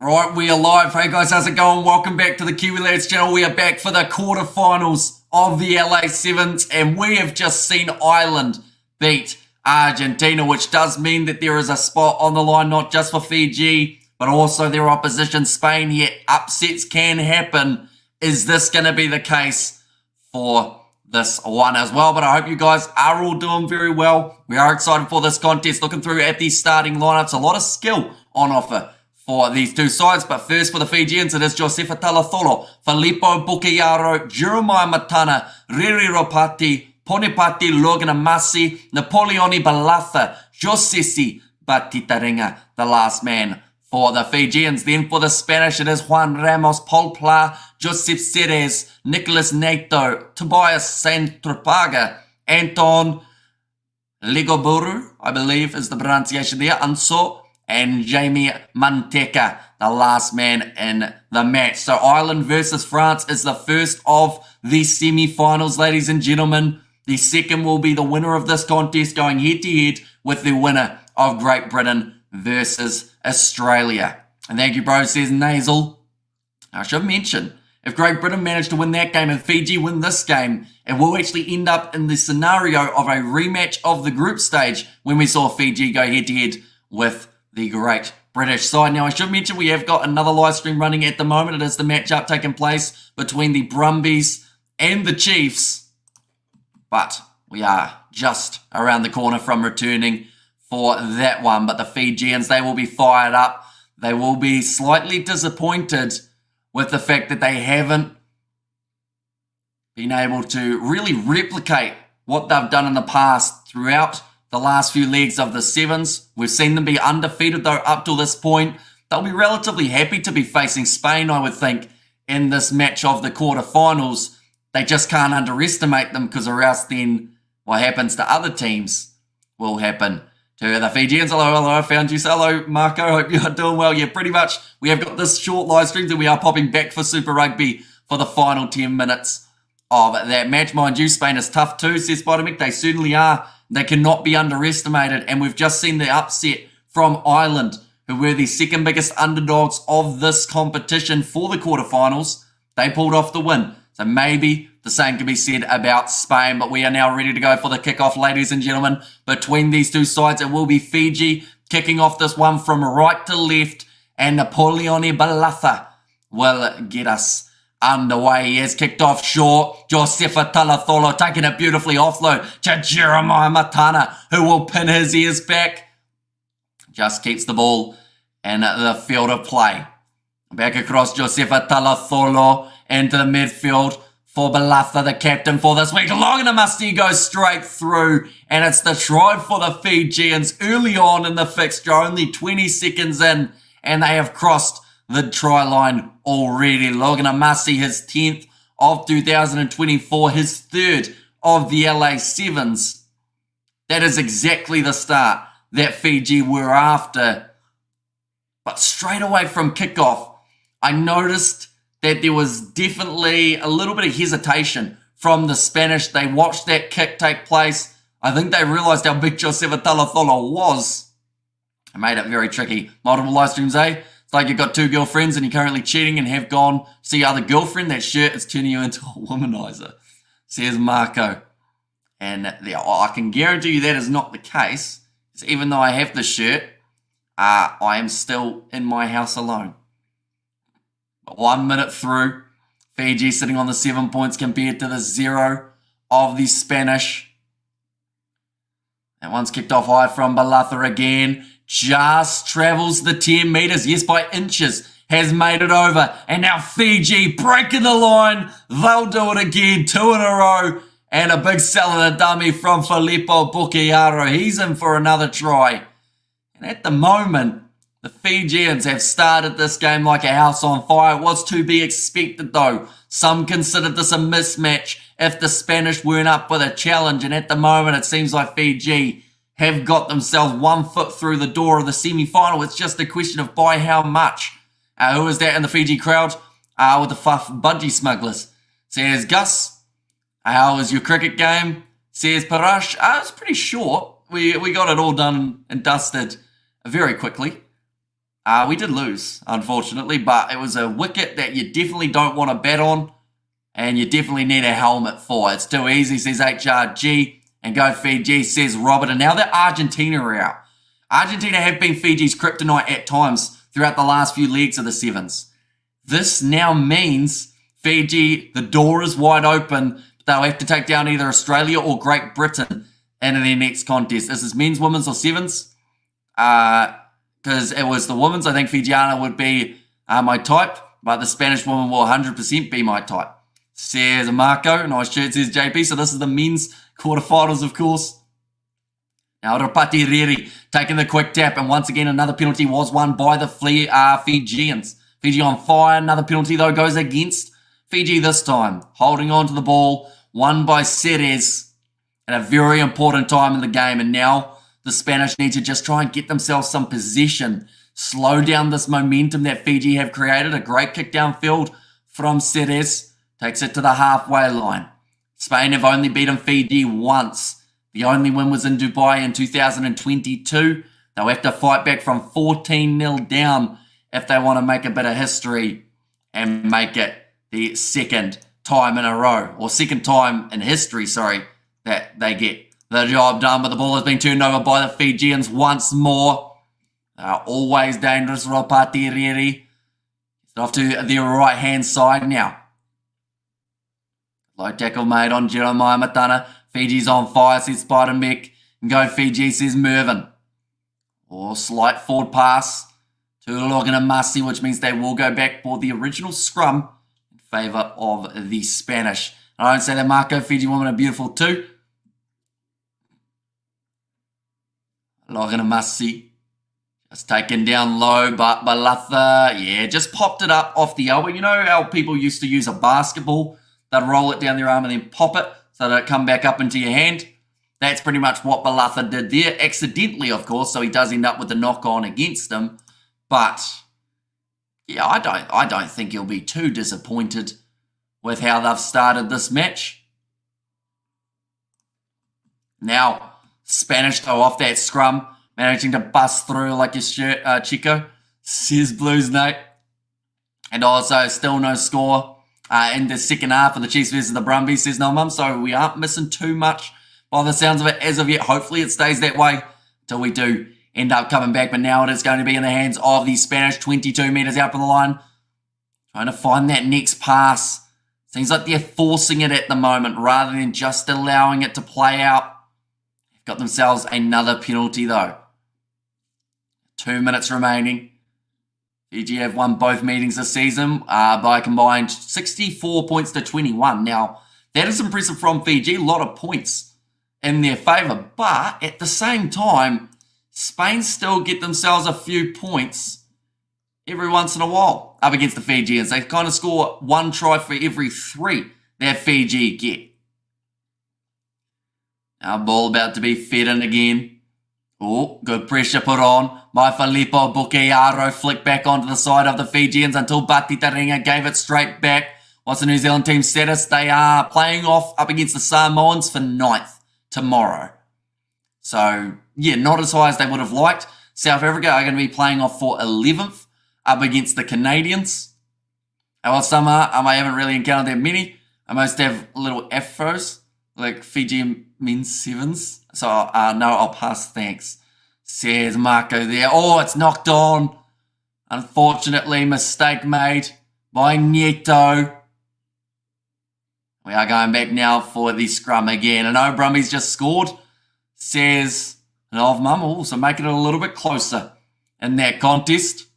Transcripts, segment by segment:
Right, we are live. Hey guys, how's it going? Welcome back to the Kiwi Lads channel. We are back for the quarterfinals of the LA Sevens, and we have just seen Ireland beat Argentina, which does mean that there is a spot on the line, not just for Fiji, but also their opposition, Spain. Here, upsets can happen. Is this going to be the case for this one as well? But I hope you guys are all doing very well. We are excited for this contest. Looking through at these starting lineups, a lot of skill on offer for these two sides. But first for the Fijians, it is Josefa Talatholo, Filippo Bucchiaro, Jeremiah Matana, Riri Ropati, Ponipati Logan Amasi, Napoleoni Balatha, Josesi Batitarenga, the last man for the Fijians. Then for the Spanish, it is Juan Ramos, Paul Pla, Josep Ceres, Nicolas Nato, Tobias Santropaga, Anton Ligoburu, I believe is the pronunciation there, Anso, and Jamie Manteca, the last man in the match. So Ireland versus France is the first of the semi-finals, ladies and gentlemen. The second will be the winner of this contest going head-to-head with the winner of Great Britain versus Australia. And thank you, bro, says Nasal. I should mention, if Great Britain manage to win that game and Fiji win this game, it will actually end up in the scenario of a rematch of the group stage when we saw Fiji go head-to-head with the Great British side. Now, I should mention we have got another live stream running at the moment. It is the matchup taking place between the Brumbies and the Chiefs. But we are just around the corner from returning for that one. But the Fijians, they will be fired up. They will be slightly disappointed with the fact that they haven't been able to really replicate what they've done in the past throughout the last few legs of the Sevens. We've seen them be undefeated, though, up till this point. They'll be relatively happy to be facing Spain, I would think, in this match of the quarterfinals. They just can't underestimate them, because or else then what happens to other teams will happen to the Fijians. Hello, I found you. Hello, Marco. Hope you are doing well. Yeah, pretty much. We have got this short live stream that we are popping back for Super Rugby for the final 10 minutes of that match. Mind you, Spain is tough too, says Spider-Mick. They certainly are. They cannot be underestimated, and we've just seen the upset from Ireland, who were the second biggest underdogs of this competition for the quarterfinals. They pulled off the win, so maybe the same can be said about Spain. But we are now ready to go for the kickoff, ladies and gentlemen. Between these two sides, it will be Fiji kicking off this one from right to left, and Napoleoni Balatha will get us underway. He has kicked off short. Josefa Talatholo taking it beautifully offload to Jeremiah Matana, who will pin his ears back. Just keeps the ball in the field of play. Back across Josefa Talatholo into the midfield for Balatha, the captain for this week. Loganamasti goes straight through, and it's the try for the Fijians early on in the fixture, only 20 seconds in, and they have crossed the try line already. Loganamasi, his 10th of 2024, his 3rd of the LA Sevens. That is exactly the start that Fiji were after. But straight away from kickoff, I noticed that there was definitely a little bit of hesitation from the Spanish. They watched that kick take place. I think they realized how big Josefa Talatholo was. It made it very tricky. Multiple live streams, eh? It's like you've got two girlfriends and you're currently cheating and have gone to see your other girlfriend. That shirt is turning you into a womanizer, says Marco. And I can guarantee you that is not the case. Because even though I have the shirt, I am still in my house alone. But 1 minute through, Fiji sitting on the 7 points compared to the 0 of the Spanish. That one's kicked off high from Balatha again. Just travels the 10 meters, yes, by inches, has made it over. And now Fiji breaking the line. They'll do it again, 2 in a row. And a big sell and a dummy from Filippo Bucchiaro. He's in for another try. And at the moment, the Fijians have started this game like a house on fire. It was to be expected, though. Some considered this a mismatch if the Spanish weren't up with a challenge. And at the moment, it seems like Fiji have got themselves 1 foot through the door of the semi-final. It's just a question of by how much. Who is that in the Fiji crowd? With the Fuff Budgie Smugglers. Says Gus, how was your cricket game? Says Parash, it was pretty short. We got it all done and dusted very quickly. We did lose, unfortunately, but it was a wicket that you definitely don't want to bet on, and you definitely need a helmet for. It's too easy, says HRG, and go Fiji, says Robert. And now that Argentina are out. Argentina have been Fiji's kryptonite at times throughout the last few legs of the Sevens. This now means Fiji, the door is wide open. They'll have to take down either Australia or Great Britain in their next contest. Is this men's, women's, or sevens? Because it was the women's. I think Fijiana would be my type, but the Spanish woman will 100% be my type. Says Marco. Nice shirt, says JP. So this is the men's quarterfinals, of course. Now Rapati Riri taking the quick tap, and once again another penalty was won by the Fijians. Fiji on fire. Another penalty though goes against Fiji this time. Holding on to the ball, won by Ceres at a very important time in the game, and now the Spanish need to just try and get themselves some possession, slow down this momentum that Fiji have created. A great kick downfield from Ceres, takes it to the halfway line. Spain have only beaten Fiji once. The only win was in Dubai in 2022. They'll have to fight back from 14-0 down if they want to make a bit of history and make it the second time in a row, or second time in history, that they get the job done. But the ball has been turned over by the Fijians once more. They're always dangerous. Ropati Riri. It's off to the right-hand side now. Low tackle made on Jeremiah Matana. Fiji's on fire, says Spiderbeck. And go Fiji, says Mervyn. Or slight forward pass to Logan and Masi, which means they will go back for the original scrum in favour of the Spanish. And I don't say that Marco, Fiji women are beautiful too. Logan and Masi. Just taken down low, but Balatha, just popped it up off the elbow. You know how people used to use a basketball? They'd roll it down their arm and then pop it so that it come back up into your hand. That's pretty much what Balatha did there. Accidentally, of course, so he does end up with the knock-on against him. But, yeah, I don't think he'll be too disappointed with how they've started this match. Now, Spanish go off that scrum, managing to bust through like your shirt, Chico, says Blues Nate. And also, still no score in the second half of the Chiefs versus the Brumbies, says No Mum. So we aren't missing too much by the sounds of it as of yet. Hopefully it stays that way until we do end up coming back. But now it is going to be in the hands of the Spanish, 22 metres out from the line. Trying to find that next pass. Seems like they're forcing it at the moment rather than just allowing it to play out. They've got themselves another penalty though. 2 minutes remaining. Fiji have won both meetings this season by a combined 64 points to 21. Now, that is impressive from Fiji. A lot of points in their favour. But at the same time, Spain still get themselves a few points every once in a while up against the Fijians. They kind of score one try for every three that Fiji get. Now, ball about to be fed in again. Oh, good pressure put on by Filippo Bukiaro. Flick back onto the side of the Fijians until Bati Taringa gave it straight back. What's the New Zealand team status? They are playing off up against the Samoans for 9th tomorrow. So, yeah, not as high as they would have liked. South Africa are going to be playing off for 11th up against the Canadians. And while some are, I haven't really encountered that many. I most have little afros, like Fijian Men's Sevens. So, no, I'll pass, thanks. Says Marco there. Oh, it's knocked on. Unfortunately, mistake made by Nieto. We are going back now for the scrum again. And Brumbies just scored, says Love Mum. Oh, so make it a little bit closer in that contest.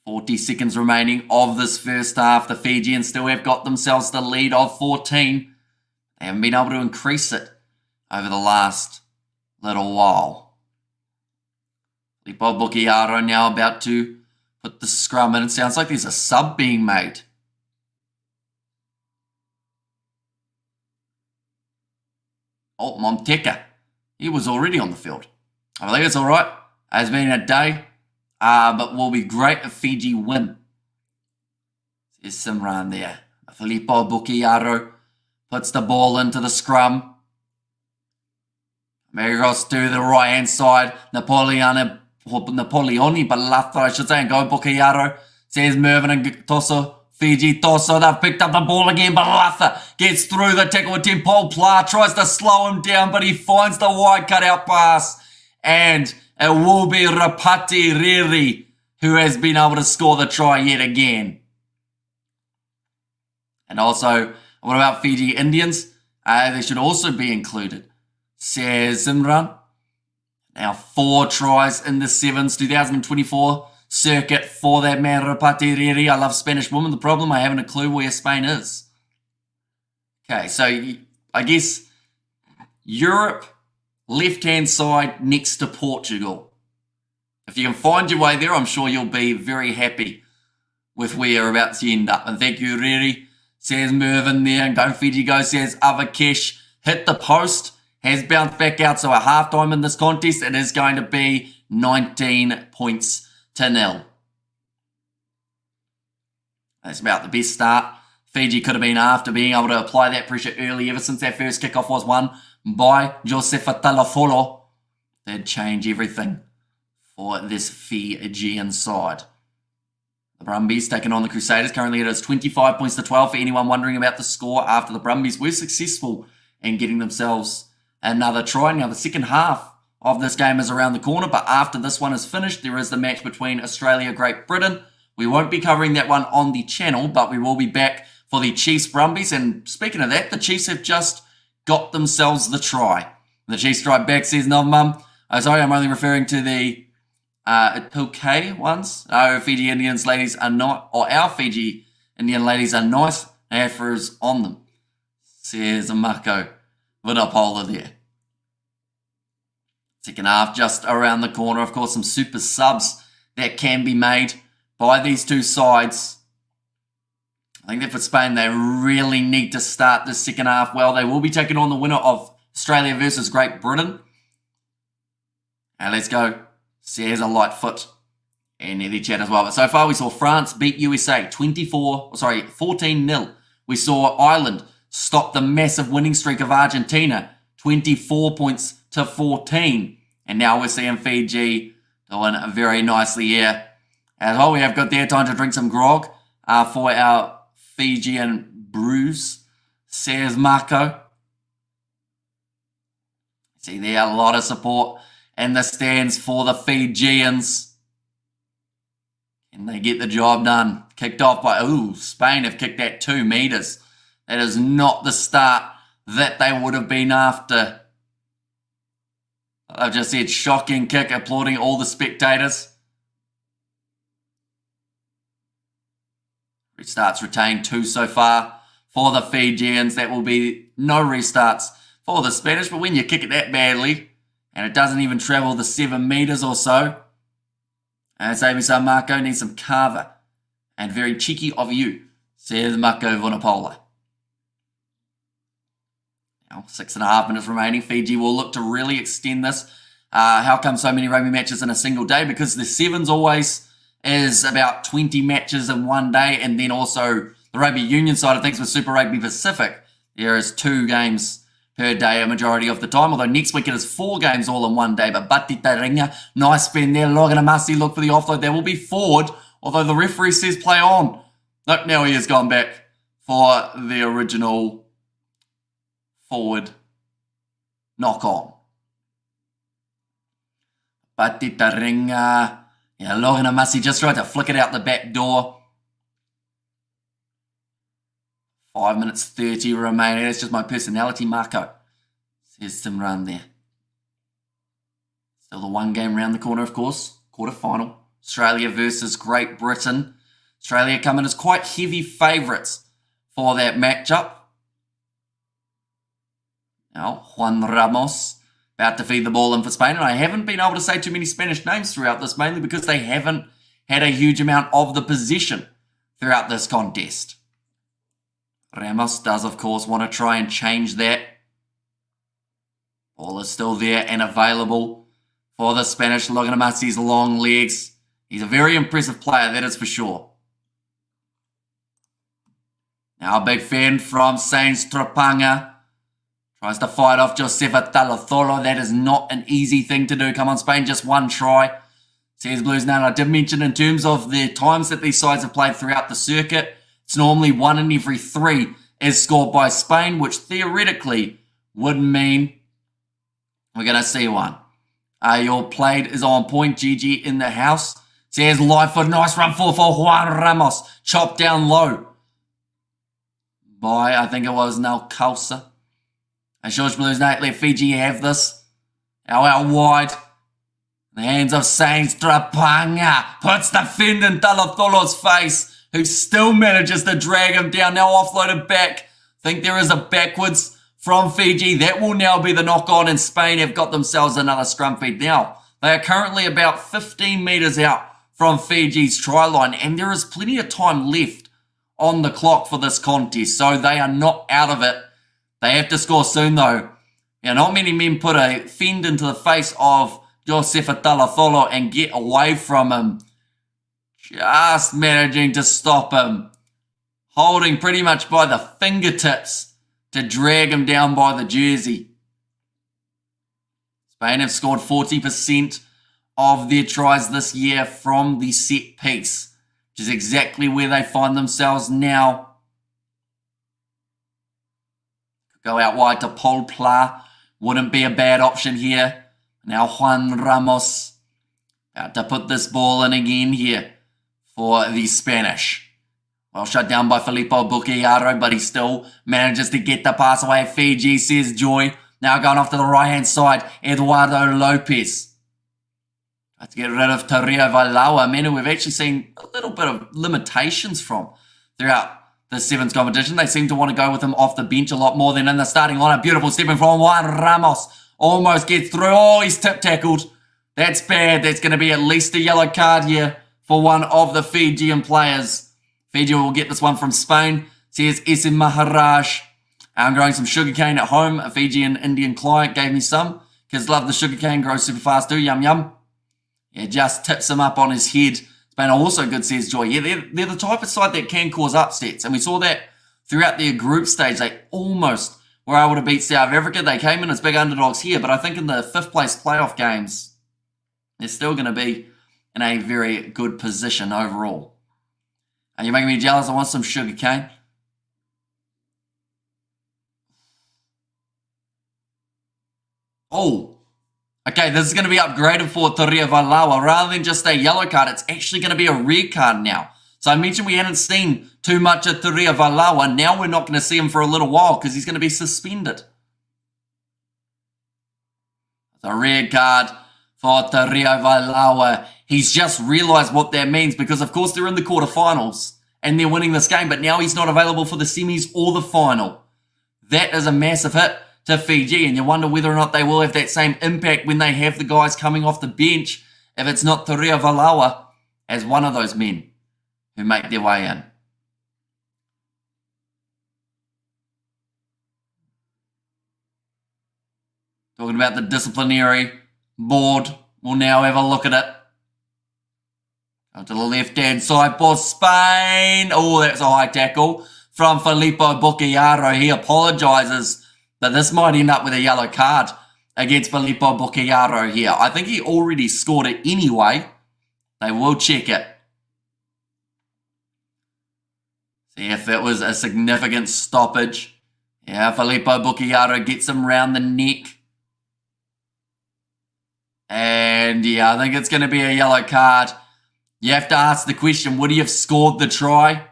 40 seconds remaining of this first half. The Fijians still have got themselves the lead of 14. They haven't been able to increase it over the last little while. Filippo Bukiaro now about to put the scrum in. It sounds like there's a sub being made. Oh, Monteka. He was already on the field. I believe it's all right. It's been a day, but will be great if Fiji win. There's some run there. Filippo Bukiaro puts the ball into the scrum. Marigos to the right-hand side. Napoleon Napoleoni Balata, I should say, and go Bocayaro. Says Mervyn and Tosso. Fiji Tosso, they've picked up the ball again. Balata gets through the tackle with Paul Pla, tries to slow him down, but he finds the wide cutout pass. And it will be Rapati Riri who has been able to score the try yet again. And also, what about Fiji Indians? They should also be included. Says Simran. Now 4 tries in the Sevens 2024 circuit for that man Rapati Riri. I love Spanish women. The problem, I haven't a clue where Spain is. Okay, so I guess Europe, left-hand side next to Portugal. If you can find your way there, I'm sure you'll be very happy with where you're about to end up. And thank you, Riri. Says Mervyn there. And Go Fiji Go says Avakesh hit the post. Has bounced back out. So at halftime in this contest, it is going to be 19 points to 0. That's about the best start Fiji could have been after being able to apply that pressure early ever since that first kickoff was won by Josefa Talafolo. They'd change everything for this Fijian side. The Brumbies taking on the Crusaders. Currently it is 25 points to 12 for anyone wondering about the score after the Brumbies were successful in getting themselves another try. Now the second half of this game is around the corner, but after this one is finished, there is the match between Australia and Great Britain. We won't be covering that one on the channel, but we will be back for the Chiefs Brumbies. And speaking of that, the Chiefs have just got themselves the try. The Chiefs strike back, says Novmum. Oh, sorry, I'm only referring to the Pilkay ones. Our Fiji Indians ladies are not, or our Fiji Indian ladies are nice. Afros on them, says Marco Vinapola there. Second half just around the corner. Of course, some super subs that can be made by these two sides. I think that for Spain, they really need to start the second half well. They will be taking on the winner of Australia versus Great Britain. And let's go. Says a light foot and near the chat as well. But so far, we saw France beat USA 14-0. We saw Ireland stop the massive winning streak of Argentina, 24 points to 14. And now we're seeing Fiji doing very nicely here. As well, we have got their time to drink some grog for our Fijian brews, says Marco. See there, a lot of support in the stands for the Fijians. And they get the job done. Kicked off by, Spain have kicked that 2 meters. That is not the start that they would have been after. I've just said shocking kick, applauding all the spectators. Restarts retained 2 so far for the Fijians. That will be no restarts for the Spanish. But when you kick it that badly, and it doesn't even travel the 7 meters or so, and save me some, Marco needs some carver. And very cheeky of you, says Marco Vinapola. Now, 6.5 minutes remaining. Fiji will look to really extend this. How come so many rugby matches in a single day? Because the Sevens always is about 20 matches in one day, and then also the rugby union side of things with Super Rugby Pacific, there is 2 games per day a majority of the time, although next week it is 4 games all in one day. But Batita Ringa, nice spin there. Loganamasi look for the offload. There will be forward, although the referee says play on. Nope, now he has gone back for the original forward knock on. Batita Ringa. Yeah, Loganamasi just tried to flick it out the back door. 5 minutes 30 remaining. That's just my personality, Marco. Says Simran there. Still the 1 game round the corner, of course. Quarter-final. Australia versus Great Britain. Australia come in as quite heavy favourites for that matchup. Now, Juan Ramos about to feed the ball in for Spain. And I haven't been able to say too many Spanish names throughout this, mainly because they haven't had a huge amount of the possession throughout this contest. Ramos does, of course, want to try and change that. Ball is still there and available for the Spanish. Loganamasi's long legs. He's a very impressive player, that is for sure. Now a big fan from Sainz Trapanga. Tries to fight off Josefa Talatholo. That is not an easy thing to do. Come on, Spain, just 1 try. Says Blues Now. I did mention in terms of the times that these sides have played throughout the circuit, it's normally 1 in every 3 is scored by Spain, which theoretically would mean we're going to see one. Your played is on point. GG in the house. Says live for nice run for Juan Ramos. Chopped down low by, I think it was Nalcalsa. And George Blues Night let Fiji have this. Out wide. The hands of Sainz Trapanga puts the fend in Talatolo's face, who still manages to drag him down. Now offloaded back. Think there is a backwards from Fiji. That will now be the knock on, and Spain have got themselves another scrum feed. Now, they are currently about 15 metres out from Fiji's try line, and there is plenty of time left on the clock for this contest, so they are not out of it. They have to score soon, though. Yeah, not many men put a fend into the face of Josefa Talatholo and get away from him. Just managing to stop him. Holding pretty much by the fingertips to drag him down by the jersey. Spain have scored 40% of their tries this year from the set piece, which is exactly where they find themselves now. Go out wide to Paul Pla. Wouldn't be a bad option here. Now Juan Ramos about to put this ball in again here for the Spanish. Well shut down by Filippo Bucchiaro, but he still manages to get the pass away. Fiji, says Joy. Now going off to the right-hand side, Eduardo Lopez. Tries to get rid of Torrio Valaua, man, who we've actually seen a little bit of limitations from throughout the Sevens competition. They seem to want to go with him off the bench a lot more than in the starting lineup. Beautiful stepping from Juan Ramos. Almost gets through. Oh, he's tip-tackled. That's bad. That's going to be at least a yellow card here for one of the Fijian players. Fiji will get this one from Spain. Says SM Maharaj. I'm growing some sugarcane at home. A Fijian Indian client gave me some. Kids love the sugarcane. Grows super fast too. Yum, yum. Yeah, just tips him up on his head. Spain are also good, says Joy. Yeah, they're the type of side that can cause upsets. And we saw that throughout their group stage. They almost were able to beat South Africa. They came in as big underdogs here. But I think in the 5th place playoff games, they're still going to be in a very good position overall. Are you making me jealous? I want some sugar cane. Oh, okay, this is going to be upgraded for Torrio Valaua. Rather than just a yellow card, it's actually going to be a red card now. So I mentioned we hadn't seen too much of Torrio Valaua. Now we're not going to see him for a little while because he's going to be suspended. The red card for Torrio Valaua. He's just realised what that means because, of course, they're in the quarterfinals and they're winning this game, but now he's not available for the semis or the final. That is a massive hit to Fiji, and you wonder whether or not they will have that same impact when they have the guys coming off the bench if it's not Torrio Valaua as one of those men who make their way in. Talking about the disciplinary board, we'll now have a look at it. Go to the left-hand side for Spain. Oh, that's a high tackle from Filippo Bucchiaro. He apologises, but this might end up with a yellow card against Filippo Bucchiaro here. I think he already scored it anyway. They will check it. See if it was a significant stoppage. Yeah, Filippo Bucchiaro gets him round the neck. And yeah, I think it's going to be a yellow card. You have to ask the question, would he have scored the try?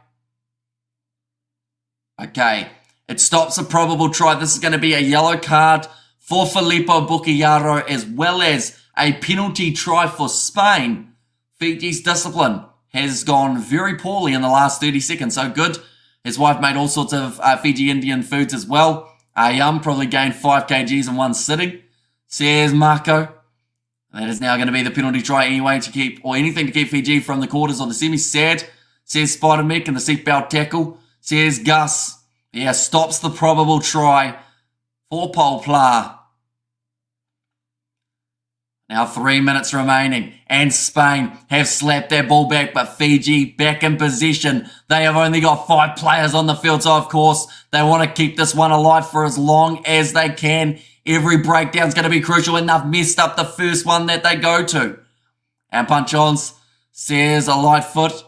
Okay, it stops a probable try. This is going to be a yellow card for Filippo Bucchiaro as well as a penalty try for Spain. Fiji's discipline has gone very poorly in the last 30 seconds. So good. His wife made all sorts of Fiji Indian foods as well. Probably gained 5 kgs in one sitting. Says Marco. That is now going to be the penalty try anyway to keep, or anything to keep Fiji from the quarters or the semis. Sad. Says Spider-Mick in the seatbelt tackle. Says Gus. Yeah, stops the probable try for Paul Pla. Now 3 minutes remaining, and Spain have slapped their ball back, but Fiji back in possession. They have only got 5 players on the field, so of course they want to keep this one alive for as long as they can. Every breakdown is going to be crucial, and they've messed up the first one that they go to. And punch-ons. Says a light foot.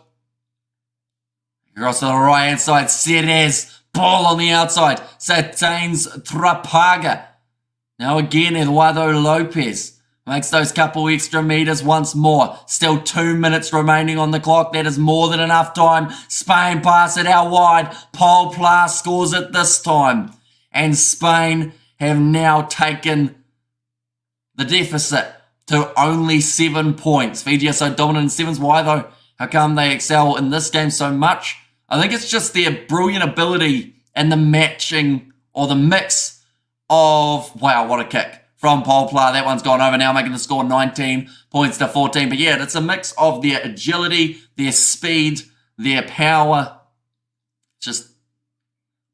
Across to the right-hand side. Ceres. Ball on the outside. Satains Trapaga. Now again, Eduardo Lopez makes those couple extra meters once more. Still 2 minutes remaining on the clock. That is more than enough time. Spain pass it out wide. Paul Pla scores it this time. And Spain have now taken the deficit to only 7 points. Fiji are so dominant in sevens. Why though? How come they excel in this game so much? I think it's just their brilliant ability and the matching or the mix of, wow, what a kick from Paul Pla. That one's gone over now, making the score 19 points to 14. But yeah, it's a mix of their agility, their speed, their power. Just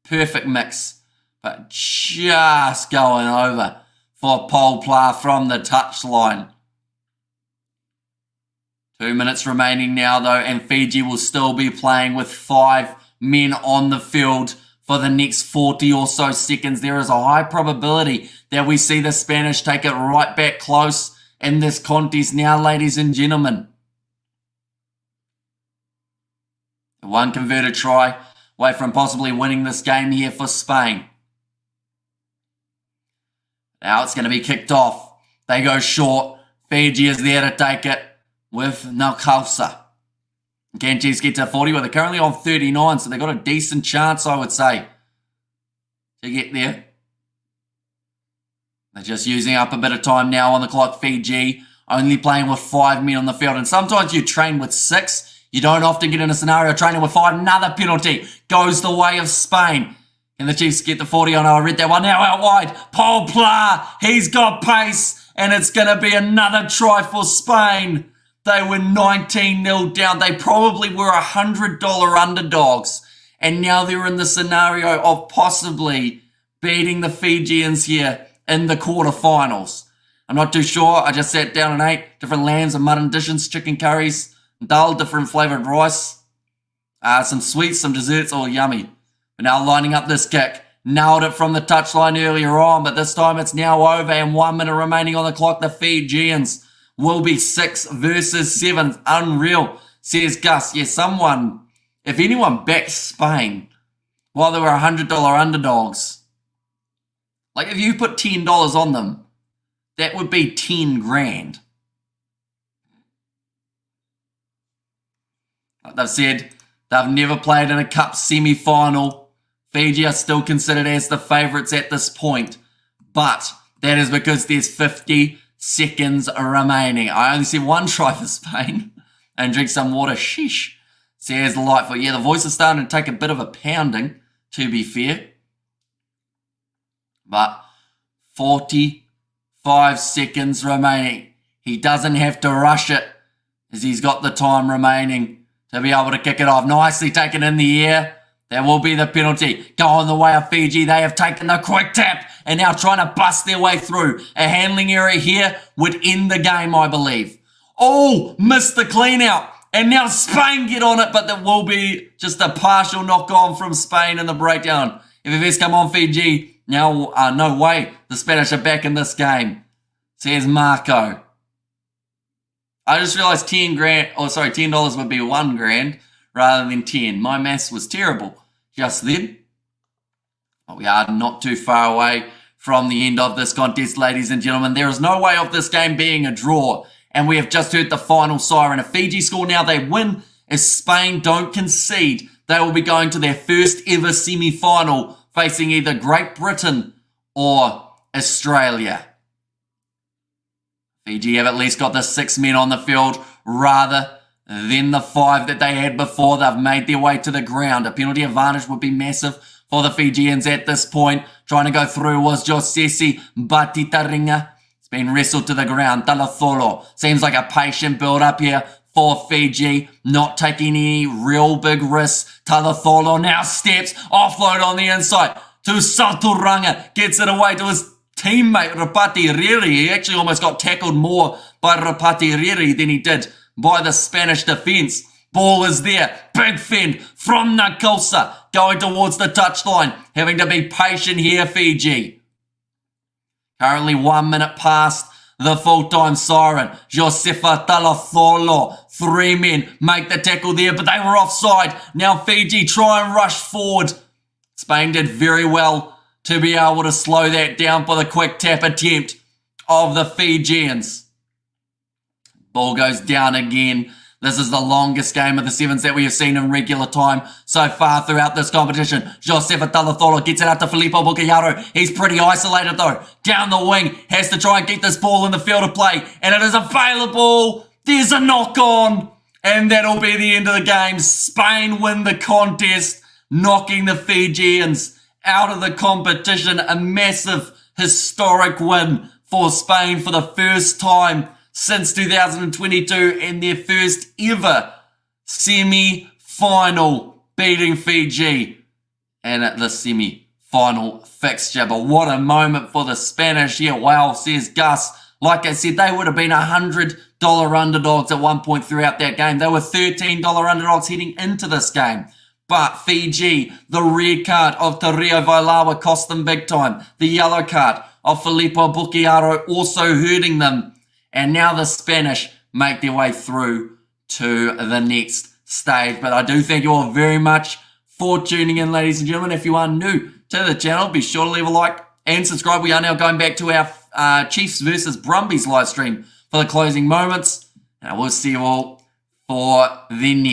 perfect mix. But just going over for Paul Pla from the touchline. 2 minutes remaining now though, and Fiji will still be playing with 5 men on the field for the next 40 or so seconds. There is a high probability that we see the Spanish take it right back close in this contest now, ladies and gentlemen. One converted try away from possibly winning this game here for Spain. Now it's going to be kicked off. They go short. Fiji is there to take it with Nalcalsa. Ganges get to 40, but they're currently on 39, so they've got a decent chance, I would say, to get there. They're just using up a bit of time now on the clock. Fiji only playing with 5 men on the field, and sometimes you train with 6. You don't often get in a scenario training with 5. Another penalty goes the way of Spain. And the Chiefs get the 40 on. I read that one now out wide. Paul Pla, he's got pace, and it's going to be another try for Spain. They were 19-0 down. They probably were $100 underdogs. And now they're in the scenario of possibly beating the Fijians here in the quarterfinals. I'm not too sure. I just sat down and ate different lambs and mutton dishes, chicken curries, dal, different flavored rice, some sweets, some desserts, all yummy. But now lining up this kick. Nailed it from the touchline earlier on, but this time it's now over and 1 minute remaining on the clock. The Fijians will be 6 versus 7. Unreal, says Gus. Yeah, someone, if anyone backed Spain while they were $100 underdogs, like if you put $10 on them, that would be 10 grand. Like they've said, they've never played in a cup semi-final. Fiji are still considered as the favourites at this point, but that is because there's 50 seconds remaining. I only see 1 try for Spain. And drink some water. Sheesh. Says Lightfoot. Yeah, the voice is starting to take a bit of a pounding, to be fair. But 45 seconds remaining. He doesn't have to rush it, as he's got the time remaining to be able to kick it off. Nicely taken in the air. There will be the penalty. Going the way of Fiji. They have taken the quick tap and now trying to bust their way through. A handling error here would end the game, I believe. Oh, missed the clean out. And now Spain get on it, but there will be just a partial knock on from Spain in the breakdown. FFS come on, Fiji. Now, no way. The Spanish are back in this game, says Marco. I just realized $10 would be 1 grand rather than 10. My maths was terrible just then. But we are not too far away from the end of this contest, ladies and gentlemen. There is no way of this game being a draw. And we have just heard the final siren. If Fiji score now, they win. If Spain don't concede, they will be going to their first ever semi-final, facing either Great Britain or Australia. Fiji have at least got the 6 men on the field rather than the 5 that they had before. They've made their way to the ground. A penalty advantage would be massive for the Fijians at this point. Trying to go through was Josesi Batitaringa. It's been wrestled to the ground. Talatholo. Seems like a patient build-up here for Fiji. Not taking any real big risks. Talatholo now steps. Offload on the inside to Saturanga. Gets it away to his teammate Rapati Riri. He actually almost got tackled more by Rapati Riri than he did by the Spanish defence. Ball is there. Big fend from Nakosa. Going towards the touchline. Having to be patient here, Fiji. Currently 1 minute past the full-time siren, Josefa Talatholo. 3 men make the tackle there, but they were offside. Now Fiji try and rush forward. Spain did very well to be able to slow that down for the quick tap attempt of the Fijians. Ball goes down again. This is the longest game of the Sevens that we have seen in regular time so far throughout this competition. Josefa Talatholo gets it out to Filippo Bucayaro. He's pretty isolated though. Down the wing, has to try and get this ball in the field of play, and it is available. There's a knock on, and that'll be the end of the game. Spain win the contest, knocking the Fijians out of the competition. A massive historic win for Spain for the first time since 2022 and their first ever semi-final, beating Fiji and at the semi-final fixture. But what a moment for the Spanish. Yeah, wow, says Gus. Like I said, they would have been $100 underdogs at one point throughout that game. They were $13 underdogs heading into this game. But Fiji, the red card of Tario Vailawa cost them big time. The yellow card of Filippo Bucayaro also hurting them. And now the Spanish make their way through to the next stage. But I do thank you all very much for tuning in, ladies and gentlemen. If you are new to the channel, be sure to leave a like and subscribe. We are now going back to our Chiefs versus Brumbies live stream for the closing moments. And I will see you all for the next.